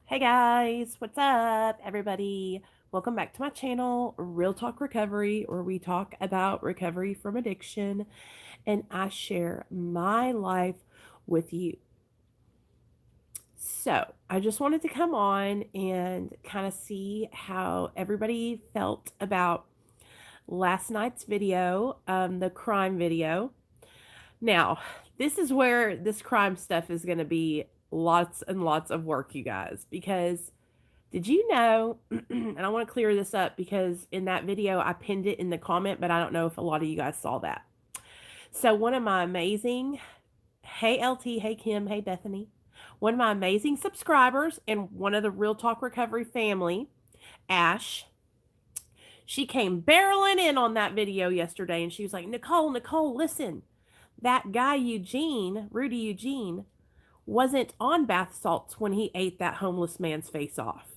Hey guys, what's up, everybody? Welcome back to my channel, Real Talk Recovery, where we talk about recovery from addiction and I share my life with you. So, I just wanted to come on and kind of see how everybody felt about last night's video, the crime video. Now, this is where this crime stuff is going to be lots and lots of work, you guys, because did you know, and I want to clear this up because in that video I pinned it in the comment, but I don't know if a lot of you guys saw that. So one of my amazing, hey LT, hey Kim, hey Bethany, one of my amazing subscribers and one of the Real Talk Recovery family, Ash, she came barreling in on that video yesterday and she was like, Nicole, listen, that guy Rudy Eugene, wasn't on bath salts when he ate that homeless man's face off.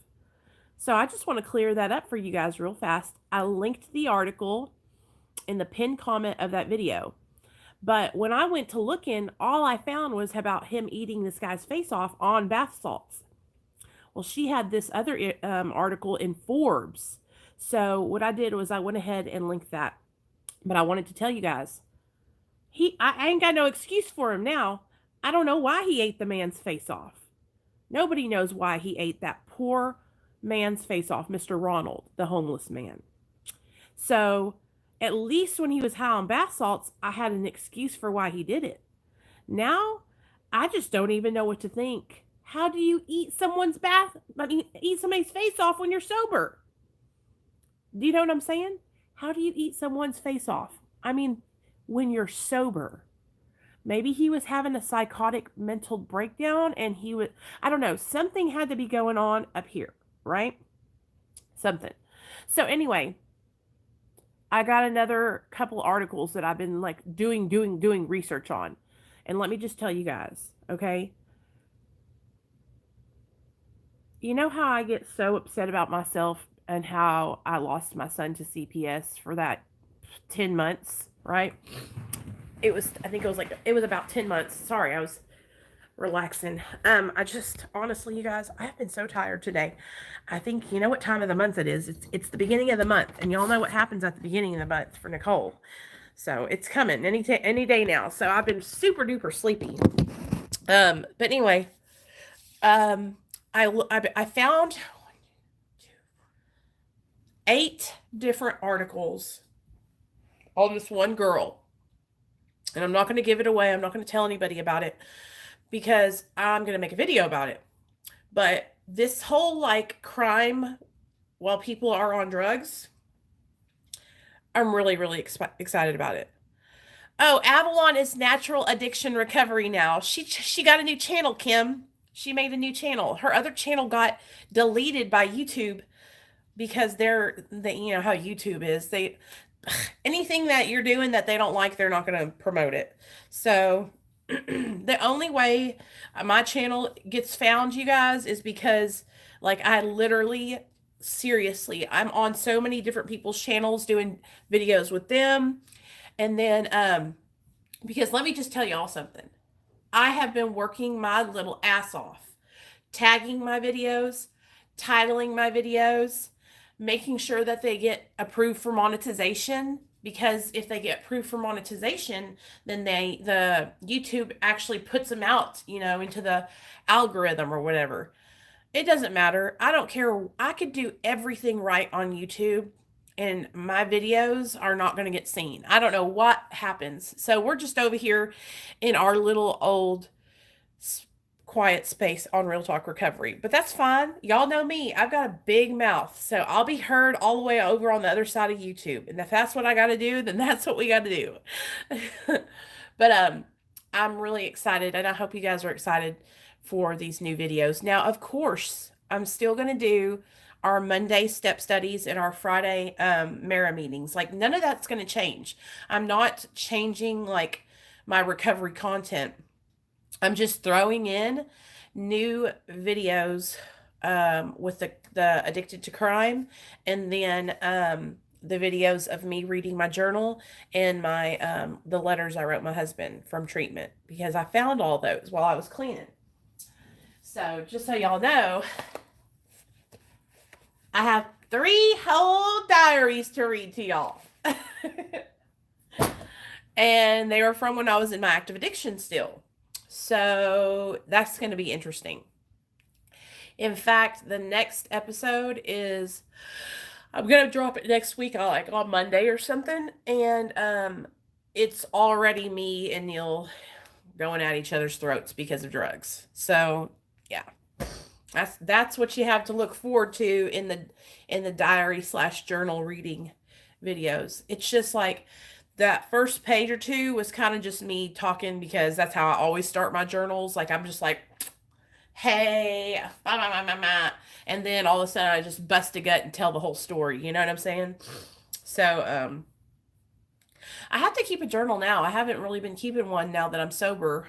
So I just want to clear that up for you guys real fast. I linked the article in the pinned comment of that video. But when I went to look in, all I found was about him eating this guy's face off on bath salts. Well, she had this other article in Forbes. So what I did was I went ahead and linked that. But I wanted to tell you guys, I ain't got no excuse for him now. I don't know why he ate the man's face off. Nobody knows why he ate that poor man's face off, Mr. Ronald, the homeless man. So at least when he was high on bath salts, I had an excuse for why he did it. Now, I just don't even know what to think. How do you eat eat somebody's face off when you're sober? Do you know what I'm saying? How do you eat someone's face off? I mean, when you're sober. Maybe he was having a psychotic mental breakdown and I don't know, something had to be going on up here, right? Something. So anyway, I got another couple articles that I've been like doing research on. And let me just tell you guys, okay? You know how I get so upset about myself and how I lost my son to CPS for that 10 months, right? I think it was about 10 months. Sorry, I was relaxing. I just, honestly, you guys, I have been so tired today. I think, you know what time of the month it is? It's the beginning of the month, and y'all know what happens at the beginning of the month for Nicole. So it's coming any day now. So I've been super duper sleepy. But anyway, I found 8 different articles on this one girl. And I'm not going to give it away. I'm not going to tell anybody about it because I'm going to make a video about it. But this whole like crime while people are on drugs, I'm really, really excited about it. Oh, Avalon is natural addiction recovery now. She got a new channel, Kim. She made a new channel. Her other channel got deleted by YouTube because they you know how YouTube is. Anything that you're doing that they don't like, they're not going to promote it. So the only way my channel gets found, you guys, is because like I literally, seriously, I'm on so many different people's channels doing videos with them. And then because let me just tell y'all something. I have been working my little ass off, tagging my videos, titling my videos, making sure that they get approved for monetization, because if they get approved for monetization, then the YouTube actually puts them out, into the algorithm or whatever. It doesn't matter. I don't care. I could do everything right on YouTube and my videos are not going to get seen. I don't know what happens. So we're just over here in our little old quiet space on Real Talk Recovery. But that's fine. Y'all know me. I've got a big mouth. So I'll be heard all the way over on the other side of YouTube. And if that's what I got to do, then that's what we got to do. But I'm really excited, and I hope you guys are excited for these new videos. Now, of course, I'm still going to do our Monday step studies and our Friday Mara meetings. Like, none of that's going to change. I'm not changing like my recovery content. I'm just throwing in new videos with the addicted to crime, and then the videos of me reading my journal and my the letters I wrote my husband from treatment, because I found all those while I was cleaning. So just so y'all know, I have 3 whole diaries to read to y'all. And they were from when I was in my active addiction still. So that's going to be interesting. In fact, the next episode is, I'm going to drop it next week, like on Monday or something. And it's already me and Neil going at each other's throats because of drugs. So yeah, that's what you have to look forward to in the diary / journal reading videos. It's just like that first page or two was kind of just me talking, because that's how I always start my journals. Like, I'm just like, hey, and then all of a sudden I just bust a gut and tell the whole story. You know what I'm saying? So I have to keep a journal now. I haven't really been keeping one now that I'm sober.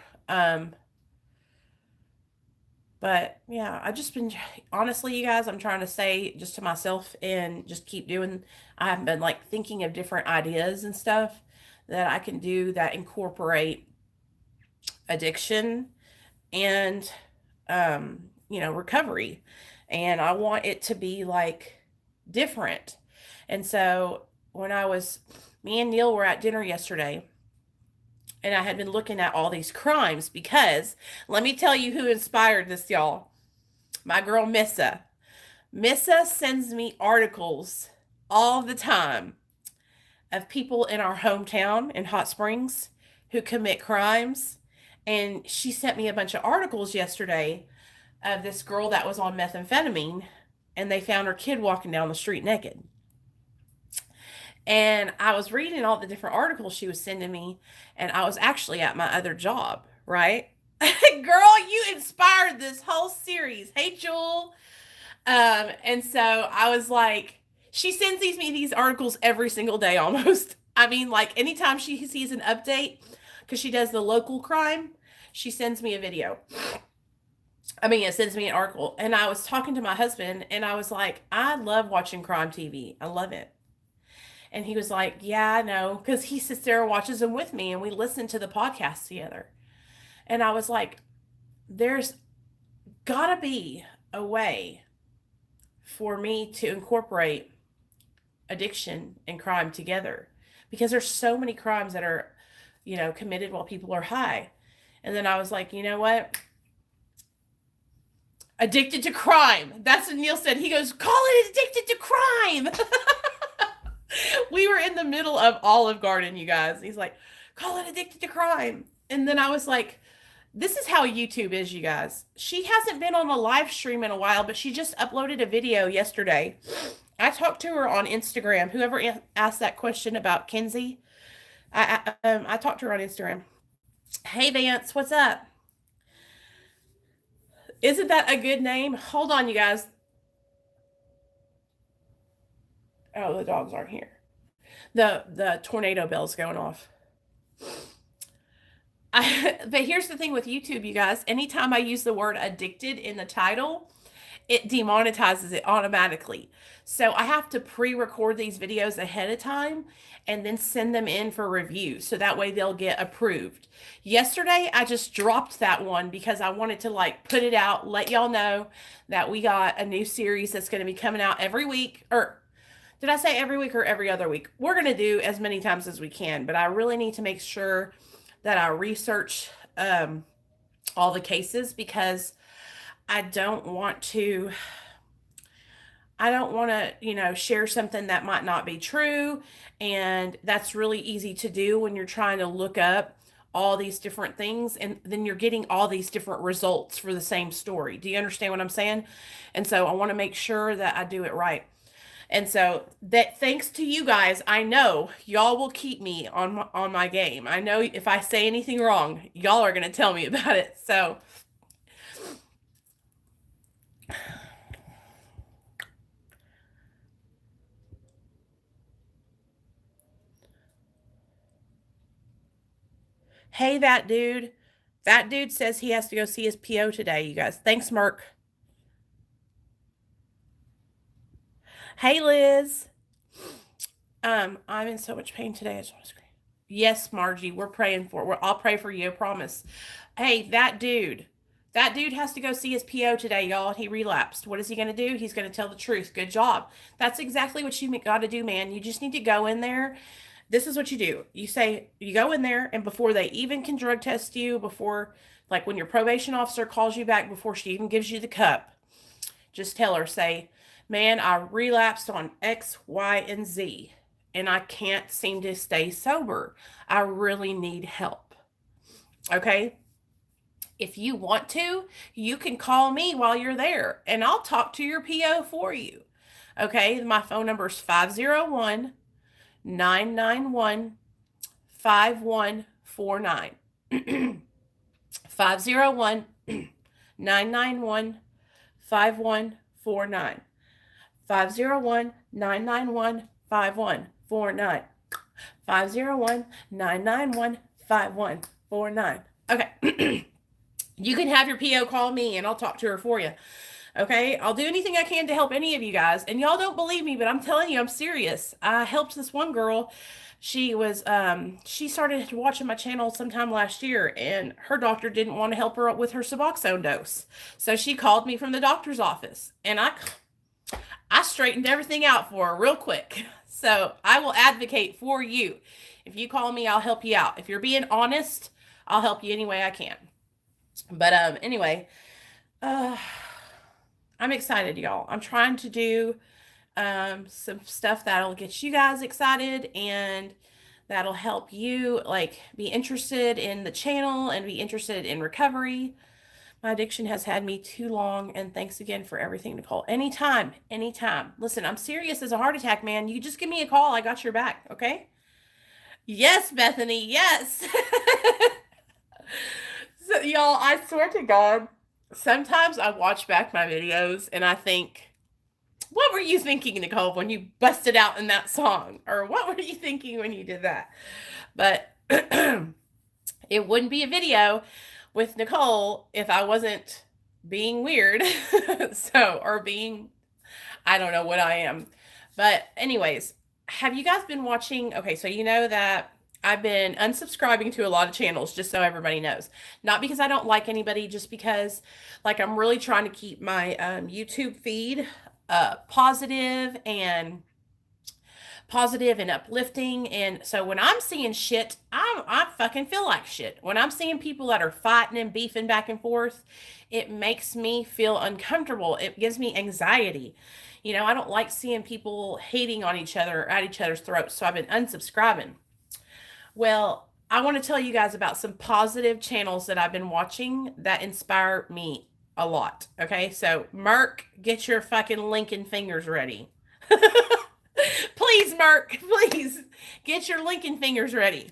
But yeah, I just been, honestly, you guys, I'm trying to say just to myself and just keep doing. I have been like thinking of different ideas and stuff that I can do that incorporate addiction and, recovery. And I want it to be like different. And so me and Neil were at dinner yesterday, and I had been looking at all these crimes, because let me tell you who inspired this, y'all. My girl Missa. Missa sends me articles all the time of people in our hometown in Hot Springs who commit crimes. And she sent me a bunch of articles yesterday of this girl that was on methamphetamine, and they found her kid walking down the street naked. And I was reading all the different articles she was sending me, and I was actually at my other job, right? Girl, you inspired this whole series. Hey, Jewel. And so I was like, she sends me these articles every single day almost. I mean, like, anytime she sees an update, because she does the local crime, she sends me a video. It sends me an article. And I was talking to my husband, and I was like, I love watching crime TV. I love it. And he was like, yeah, I know. Because he sits there and watches them with me, and we listen to the podcast together. And I was like, there's got to be a way for me to incorporate addiction and crime together. Because there's so many crimes that are, committed while people are high. And then I was like, you know what? Addicted to crime. That's what Neil said. He goes, call it addicted to crime. We were in the middle of Olive Garden, you guys. He's like, call it addicted to crime. And then I was like, this is how YouTube is, you guys. She hasn't been on a live stream in a while, but she just uploaded a video yesterday. I talked to her on Instagram. Whoever asked that question about Kenzie, I talked to her on Instagram. Hey, Vance, what's up? Isn't that a good name? Hold on, you guys. Oh, the dogs aren't here. The tornado bell's going off. But here's the thing with YouTube, you guys. Anytime I use the word addicted in the title, it demonetizes it automatically. So I have to pre-record these videos ahead of time and then send them in for review, so that way they'll get approved. Yesterday, I just dropped that one because I wanted to put it out, let y'all know that we got a new series that's going to be coming out every week. Or did I say every week or every other week? We're going to do as many times as we can, but I really need to make sure that I research all the cases, because I don't want to, share something that might not be true. And that's really easy to do when you're trying to look up all these different things, and then you're getting all these different results for the same story. Do you understand what I'm saying? And so I want to make sure that I do it right. And so that, thanks to you guys, I know y'all will keep me on my game. I know if I say anything wrong, y'all are going to tell me about it. So hey, that dude. That dude says he has to go see his PO today, you guys. Thanks, Merc. Hey, Liz. I'm in so much pain today. I just want to scream. Yes, Margie, we're praying for. I'll pray for you. I promise. Hey, that dude That dude has to go see his PO today, y'all. He relapsed. What is he going to do? He's going to tell the truth. Good job. That's exactly what you got to do, man. You just need to go in there. This is what you do. You say, you go in there, and before they even can drug test you, before, like when your probation officer calls you back, before she even gives you the cup, just tell her, say, man, I relapsed on X, Y, and Z, and I can't seem to stay sober. I really need help. Okay? If you want to, you can call me while you're there, and I'll talk to your PO for you. Okay? My phone number is 501 991 5149. 501 991 5149. 501 991 5149. 501 991 5149. Okay. You can have your PO call me and I'll talk to her for you. Okay, I'll do anything I can to help any of you guys. And y'all don't believe me, but I'm telling you, I'm serious. I helped this one girl. She started watching my channel sometime last year, and her doctor didn't want to help her with her Suboxone dose. So she called me from the doctor's office, and I straightened everything out for her real quick. So I will advocate for you. If you call me, I'll help you out. If you're being honest, I'll help you any way I can. But anyway, I'm excited, y'all. I'm trying to do some stuff that'll get you guys excited and that'll help you like be interested in the channel and be interested in recovery. My addiction has had me too long, and thanks again for everything, Nicole. Anytime, anytime. Listen, I'm serious as a heart attack, man. You just give me a call. I got your back, okay? Yes, Bethany, yes. So, y'all, I swear to God, sometimes I watch back my videos and I think, what were you thinking, Nicole, when you busted out in that song? Or what were you thinking when you did that? But it wouldn't be a video with Nicole if I wasn't being weird. Or being, I don't know what I am. But anyways, have you guys been watching? Okay, so you know that I've been unsubscribing to a lot of channels, just so everybody knows. Not because I don't like anybody, just because like I'm really trying to keep my YouTube feed positive and uplifting. And so when I'm seeing shit, I fucking feel like shit. When I'm seeing people that are fighting and beefing back and forth, it makes me feel uncomfortable. It gives me anxiety. You know, I don't like seeing people hating on each other, at each other's throats. So I've been unsubscribing. Well, I want to tell you guys about some positive channels that I've been watching that inspire me a lot. Okay, so Merc, get your fucking Lincoln fingers ready. Please, Merc, please get your Lincoln fingers ready.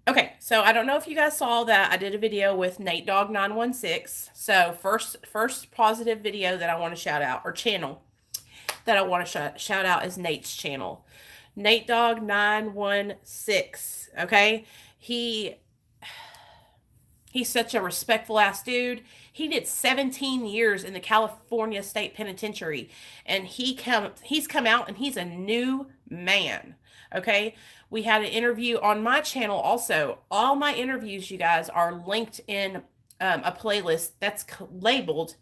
Okay, so I don't know if you guys saw that I did a video with Nate Dog 916. So first positive video that I want to shout out, or channel that I want to shout out, is Nate's channel. Nate Dog 916. Okay, he's such a respectful ass dude. He did 17 years in the California State Penitentiary, and he's come out and he's a new man. Okay, we had an interview on my channel also. All my interviews, you guys, are linked in a playlist that's labeled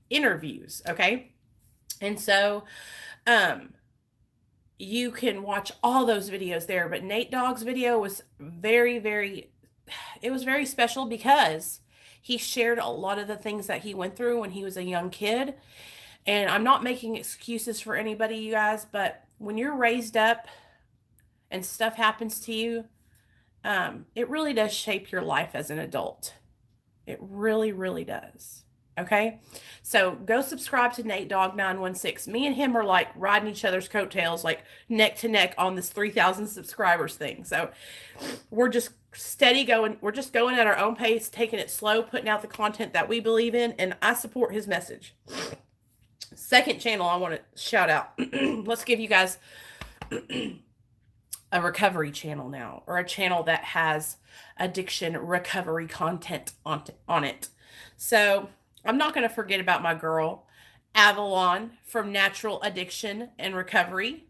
interviews. Okay, and so you can watch all those videos there. But Nate Dogg's video was very, very, it was very special because he shared a lot of the things that he went through when he was a young kid. And I'm not making excuses for anybody, you guys, but when you're raised up and stuff happens to you, it really does shape your life as an adult. It really, really does. Okay, so go subscribe to Nate Dog 916. Me and him are like riding each other's coattails, like neck to neck on this 3,000 subscribers thing. So we're just steady going. We're just going at our own pace, taking it slow, putting out the content that we believe in, and I support his message. Second channel I want to shout out. Let's give you guys a recovery channel now, or a channel that has addiction recovery content on it. So I'm not going to forget about my girl, Avalon, from Natural Addiction and Recovery.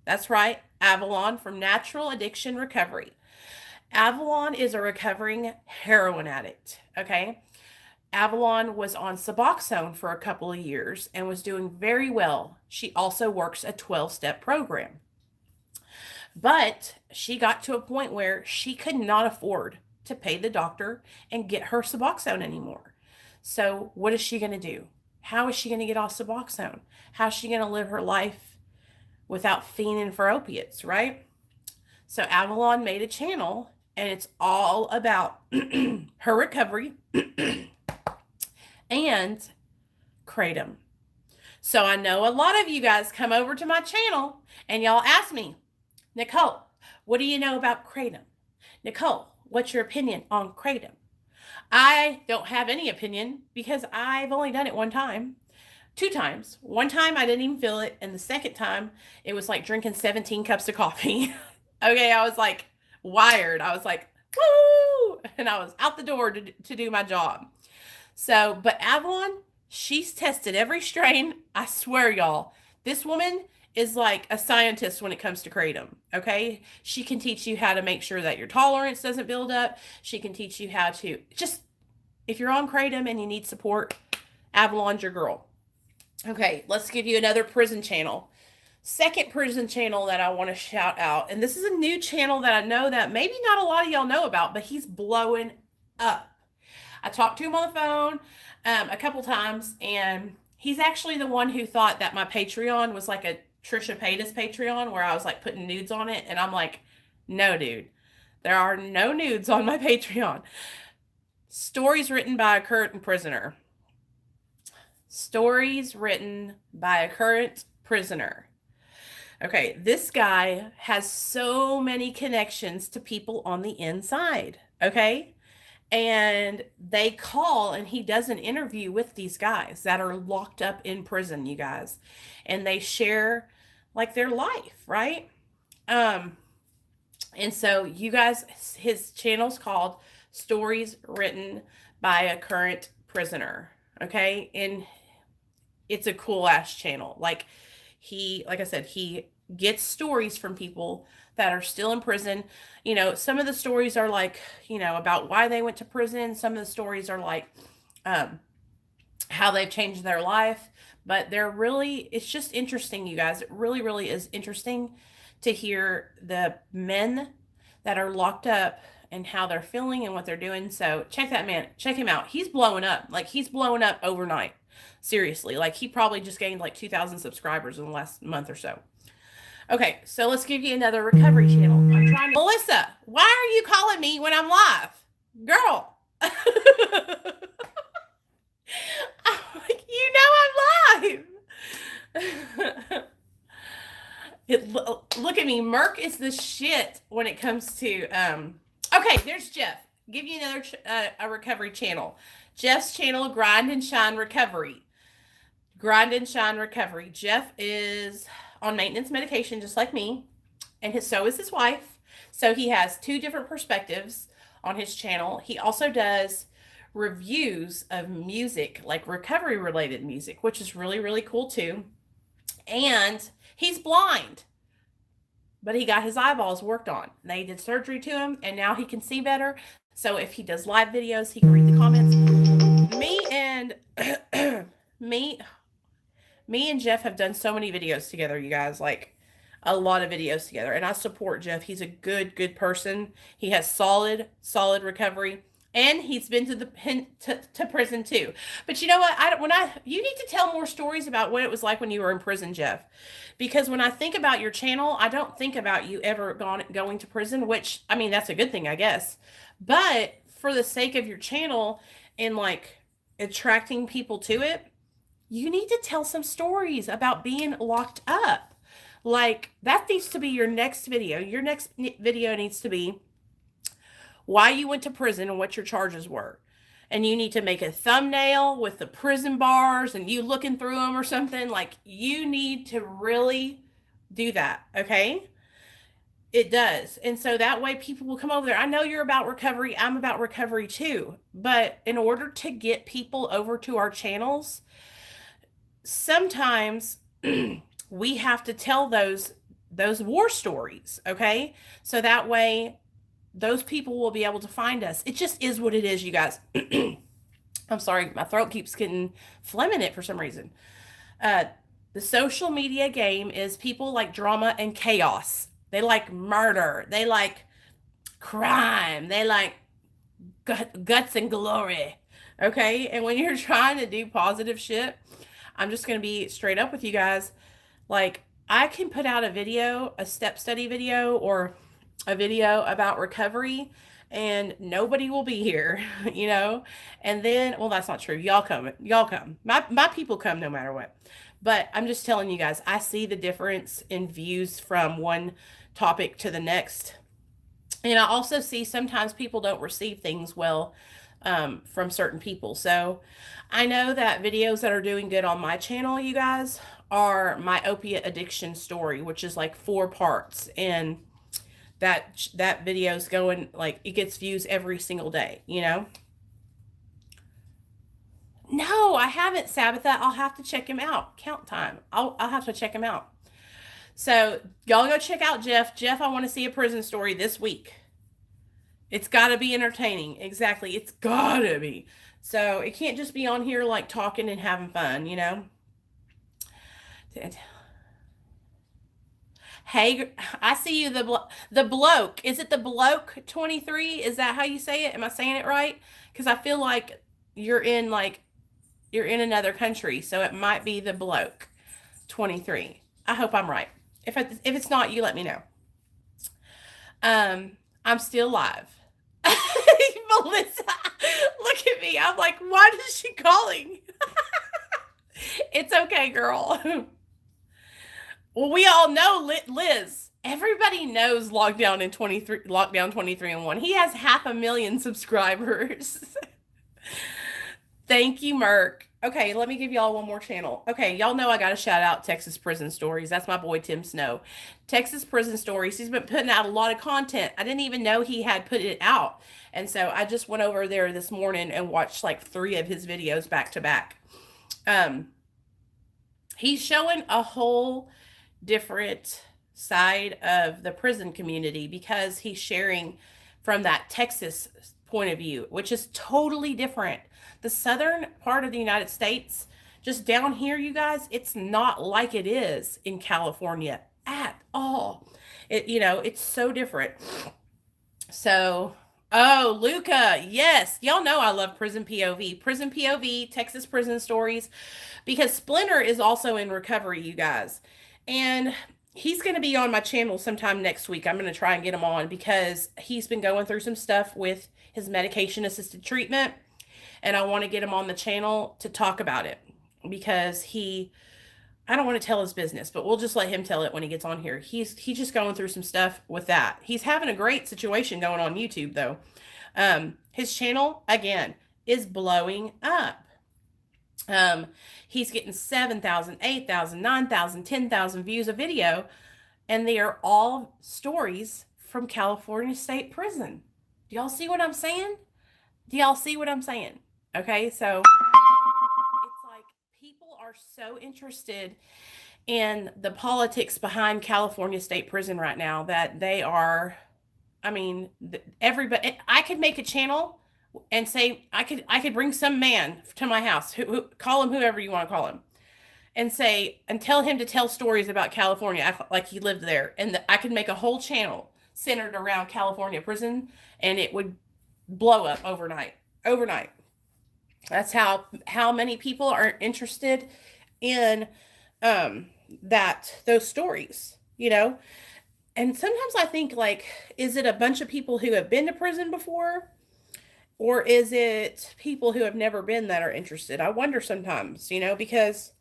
That's right, Avalon from Natural Addiction Recovery. Avalon is a recovering heroin addict, okay? Avalon was on Suboxone for a couple of years and was doing very well. She also works a 12-step program. But she got to a point where she could not afford to pay the doctor and get her Suboxone anymore. So, what is she going to do? How is she going to get off Suboxone? How is she going to live her life without fiending for opiates, right? So, Avalon made a channel and it's all about her recovery and kratom. So, I know a lot of you guys come over to my channel and y'all ask me, Nicole, what do you know about kratom? Nicole, what's your opinion on kratom? I don't have any opinion because I've only done it one time. 2 times. One time I didn't even feel it, and the second time it was like drinking 17 cups of coffee. Okay, I was like wired. I was like, woo! And I was out the door to do my job. So, but Avalon, she's tested every strain. I swear, y'all, this woman is like a scientist when it comes to kratom, okay? She can teach you how to make sure that your tolerance doesn't build up. She can teach you how to just, if you're on kratom and you need support, Avalon's your girl. Okay, let's give you another prison channel. Second prison channel that I want to shout out, and this is a new channel that I know that maybe not a lot of y'all know about, but he's blowing up. I talked to him on the phone a couple times, and he's actually the one who thought that my Patreon was like a Trisha Paytas Patreon where I was like putting nudes on it, and I'm like, no, dude, there are no nudes on my Patreon. Stories written by a current prisoner. Stories written by a current prisoner. Okay, this guy has so many connections to people on the inside, okay? And they call and he does an interview with these guys that are locked up in prison, you guys. And they share like their life, right? And so you guys, his channel's called Stories Written by a Current Prisoner, okay? And it's a cool ass channel. Like I said, he gets stories from people that are still in prison. You know, some of the stories are like, you know, about why they went to prison. Some of the stories are like how they've changed their life. But they're really, it's just interesting, you guys. It really, really is interesting to hear the men that are locked up and how they're feeling and what they're doing. So check that man, check him out. He's blowing up. Like he's blowing up overnight. Seriously, like he probably just gained like 2,000 subscribers in the last month or so. Okay, so let's give you another recovery channel. I'm trying to... Melissa, why are you calling me when I'm live? Girl. You know I'm live. Look at me. Merc is the shit when it comes to... Okay, there's Jeff. Give you another a recovery channel. Jeff's channel, Grind and Shine Recovery. Grind and Shine Recovery. Jeff is on maintenance medication just like me, and so is his wife. So he has 2 different perspectives on his channel. He also does reviews of music, like recovery related music, which is really, really cool too. And he's blind, but he got his eyeballs worked on. They did surgery to him, and now he can see better. So if he does live videos, he can read the comments. Me and Jeff have done so many videos together, you guys, like a lot of videos together. And I support Jeff. He's a good person. He has solid recovery. And he's been to prison too. But you know what? You need to tell more stories about what it was like when you were in prison, Jeff. Because when I think about your channel, I don't think about you ever going to prison, which, I mean, that's a good thing, I guess. But for the sake of your channel and like attracting people to it, you need to tell some stories about being locked up. Like, that needs to be your next video. Your next video needs to be why you went to prison and what your charges were. And you need to make a thumbnail with the prison bars and you looking through them or something. Like, you need to really do that, okay? It does. And so that way people will come over there. I know you're about recovery. I'm about recovery too. But in order to get people over to our channels, sometimes we have to tell those war stories, okay? So that way those people will be able to find us. It just is what it is, you guys. I'm sorry, my throat keeps getting phlegm in it for some reason. Uh, the social media game is people like drama and chaos. They like murder. They like crime. They like guts and glory. Okay? And when you're trying to do positive shit, I'm just going to be straight up with you guys. Like, I can put out a video, a step study video, or a video about recovery, and nobody will be here, you know? And then, well, that's not true. Y'all come. Y'all come. My people come no matter what. But I'm just telling you guys, I see the difference in views from one topic to the next. And I also see sometimes people don't receive things well from certain people. So I know that videos that are doing good on my channel, you guys, are my opiate addiction story, which is like 4 parts. And that video's going, like, it gets views every single day, you know? No, I haven't, Sabbatha. I'll have to check him out. Count time. I'll have to check him out. So y'all go check out Jeff. Jeff, I want to see a prison story this week. It's got to be entertaining. Exactly. It's got to be. So it can't just be on here like talking and having fun, you know? Hey, I see you, the bloke. Is it the bloke 23? Is that how you say it? Am I saying it right? Because I feel like you're in another country, so it might be the bloke 23. I hope I'm right. If it's not, you let me know. I'm still live. Melissa, look at me. I'm like, why is she calling? It's okay, girl. Well, we all know Liz. Everybody knows Lockdown 23 and 1. He has 500,000 subscribers. Thank you, Merk. Okay, let me give y'all one more channel. Okay, y'all know I got to shout out Texas Prison Stories. That's my boy Tim Snow. Texas Prison Stories. He's been putting out a lot of content. I didn't even know he had put it out. And so I just went over there this morning and watched like 3 of his videos back to back. He's showing a whole different side of the prison community because he's sharing from that Texas point of view, which is totally different. The southern part of the United States, just down here, you guys, it's not like it is in California at all. It's so different. So, oh, Luca, yes, y'all know I love Prison POV. Prison POV, Texas Prison Stories, because Splinter is also in recovery, you guys. And he's going to be on my channel sometime next week. I'm going to try and get him on because he's been going through some stuff with his medication-assisted treatment. And I want to get him on the channel to talk about it because I don't want to tell his business, but we'll just let him tell it when he gets on here. He's just going through some stuff with that. He's having a great situation going on YouTube, though. His channel, again, is blowing up. He's getting 7,000, 8,000, 9,000, 10,000 views a video, and they are all stories from California State Prison. Do y'all see what I'm saying? Do y'all see what I'm saying? Okay, so it's like people are so interested in the politics behind California State Prison right now that they are, I mean, everybody, I could make a channel and say, I could bring some man to my house, call him whoever you want to call him, and say, and tell him to tell stories about California, like he lived there. And I could make a whole channel centered around California prison, and it would blow up overnight. That's how many people are interested in those stories, you know? And sometimes I think, like, is it a bunch of people who have been to prison before? Or is it people who have never been that are interested? I wonder sometimes, you know, because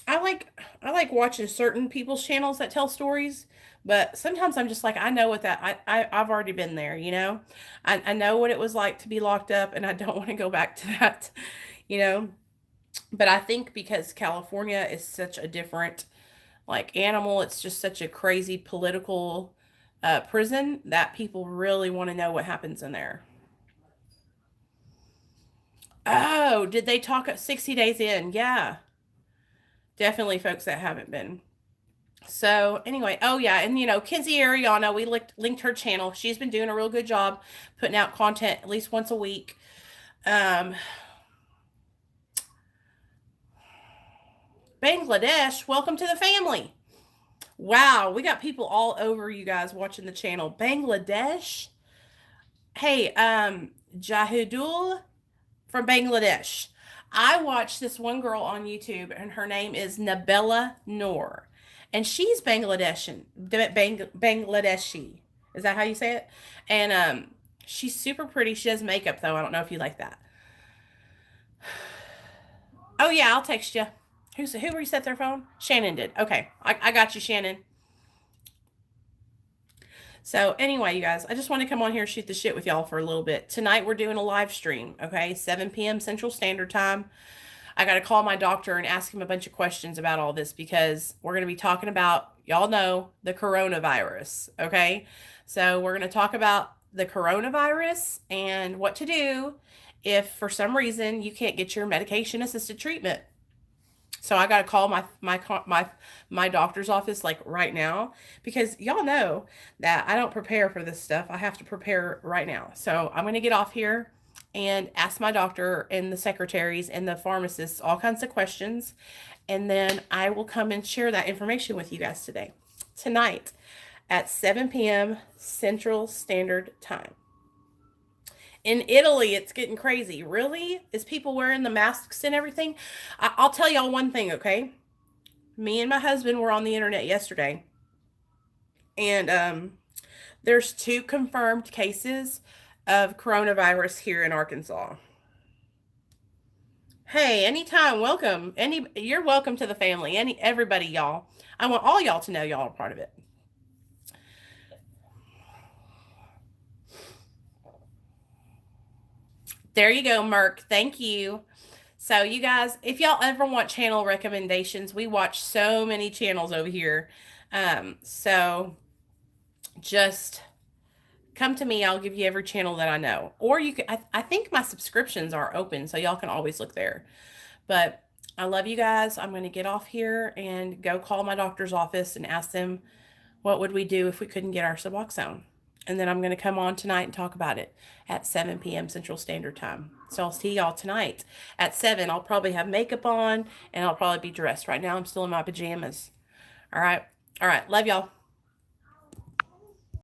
I like watching certain people's channels that tell stories, but sometimes I'm just like, I know what I've already been there, you know? I know what it was like to be locked up, and I don't want to go back to that, you know? But I think because California is such a different, like, animal, it's just such a crazy political prison that people really want to know what happens in there. Oh, did they talk 60 days in? Yeah. Definitely folks that haven't been. So anyway, oh yeah, and you know, Kinsey Ariana, we linked her channel. She's been doing a real good job putting out content at least once a week. Um, Bangladesh, welcome to the family. Wow, we got people all over you guys watching the channel. Bangladesh. Hey, Jahidul from Bangladesh. I watched this one girl on YouTube, and her name is Nabella Noor, and she's Bangladeshi. Is that how you say it? And she's super pretty. She does makeup though. I don't know if you like that. Oh yeah, I'll text you. Who reset their phone? Shannon did. Okay, I got you, Shannon. So anyway, you guys, I just want to come on here and shoot the shit with y'all for a little bit. Tonight we're doing a live stream, okay? 7 p.m. Central Standard Time. I got to call my doctor and ask him a bunch of questions about all this because we're going to be talking about, y'all know, the coronavirus, okay? So we're going to talk about the coronavirus and what to do if for some reason you can't get your medication assisted treatment. So I got to call my doctor's office like right now because y'all know that I don't prepare for this stuff. I have to prepare right now. So I'm going to get off here and ask my doctor and the secretaries and the pharmacists all kinds of questions, and then I will come and share that information with you guys tonight at 7 p.m. Central Standard Time. In Italy, it's getting crazy. Really? Is people wearing the masks and everything? I'll tell y'all one thing, okay? Me and my husband were on the internet yesterday, and there's 2 confirmed cases of coronavirus here in Arkansas. Hey, anytime, welcome. You're welcome to the family. Everybody, y'all. I want all y'all to know y'all are part of it. There you go, Merk. Thank you. So, you guys, if y'all ever want channel recommendations, we watch so many channels over here. So just come to me. I'll give you every channel that I know. Or you can, I think my subscriptions are open, so y'all can always look there. But I love you guys. I'm going to get off here and go call my doctor's office and ask them what would we do if we couldn't get our Suboxone. And then I'm going to come on tonight and talk about it at 7 p.m. Central Standard Time. So I'll see y'all tonight at 7. I'll probably have makeup on and I'll probably be dressed. Right now I'm still in my pajamas. All right. All right. Love y'all.